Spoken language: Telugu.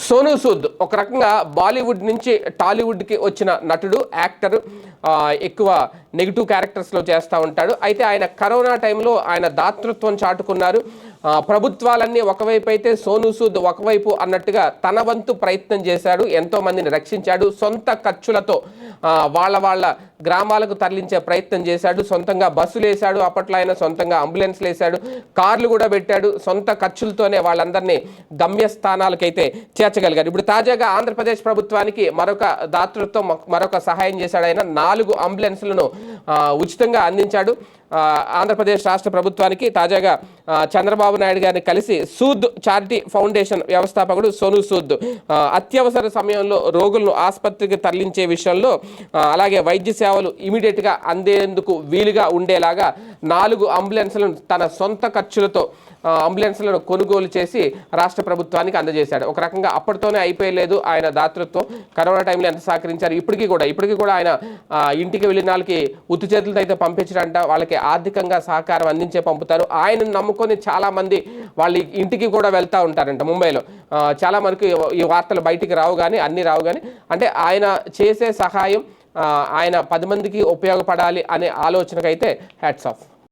సోనూ సూద్ ఒక రకంగా బాలీవుడ్ నుంచి టాలీవుడ్కి వచ్చిన నటుడు, యాక్టర్. ఎక్కువ నెగిటివ్ క్యారెక్టర్స్లో చేస్తూ ఉంటాడు. అయితే ఆయన కరోనా టైంలో ఆయన దాతృత్వం చాటుకున్నారు. ప్రభుత్వాలన్నీ ఒకవైపు అయితే సోనూ సూద్ ఒకవైపు అన్నట్టుగా తన వంతు ప్రయత్నం చేశాడు. ఎంతో మందిని రక్షించాడు. సొంత ఖర్చులతో వాళ్ళ గ్రామాలకు తరలించే ప్రయత్నం చేశాడు. సొంతంగా బస్సులు వేశాడు. అప్పట్లో ఆయన సొంతంగా అంబులెన్స్లు వేశాడు. కార్లు కూడా పెట్టాడు. సొంత ఖర్చులతోనే వాళ్ళందరినీ గమ్యస్థానాలకైతే చేర్చగలిగారు. ఇప్పుడు తాజాగా ఆంధ్రప్రదేశ్ ప్రభుత్వానికి మరొక దాతృత్వం, మరొక సహాయం చేశాడు. ఆయన 4 అంబులెన్స్లను ఉచితంగా అందించాడు. ఆంధ్రప్రదేశ్ రాష్ట్ర ప్రభుత్వానికి తాజాగా చంద్రబాబు నాయుడు గారిని కలిసి సూద్ చారిటీ ఫౌండేషన్ వ్యవస్థాపకుడు సోనూ సూద్ అత్యవసర సమయంలో రోగులను ఆసుపత్రికి తరలించే విషయంలో, అలాగే వైద్య సేవలు ఇమీడియట్గా అందేందుకు వీలుగా ఉండేలాగా 4 అంబులెన్స్లను తన సొంత ఖర్చులతో అంబులెన్స్లను కొనుగోలు చేసి రాష్ట్ర ప్రభుత్వానికి అందజేశాడు. ఒక రకంగా అప్పటితోనే అయిపోయలేదు ఆయన దాతృత్వం. కరోనా టైంలో ఎంత సహకరించారు. ఇప్పటికీ కూడా ఆయన ఇంటికి వెళ్ళిన వాళ్ళకి ఉత్తి చేతులతో అయితే పంపించారంట. వాళ్ళకి ఆర్థికంగా సహకారం అందించే పంపుతారు. ఆయనను నమ్ముకొని చాలామంది వాళ్ళ ఇంటికి కూడా వెళ్తూ ఉంటారంట. ముంబైలో చాలా మనకి ఈ వార్తలు బయటికి రావు కానీ, అన్నీ రావు కానీ, అంటే ఆయన చేసే సహాయం ఆయన 10 మందికి ఉపయోగపడాలి అనే ఆలోచనకైతే హ్యాట్స్ ఆఫ్.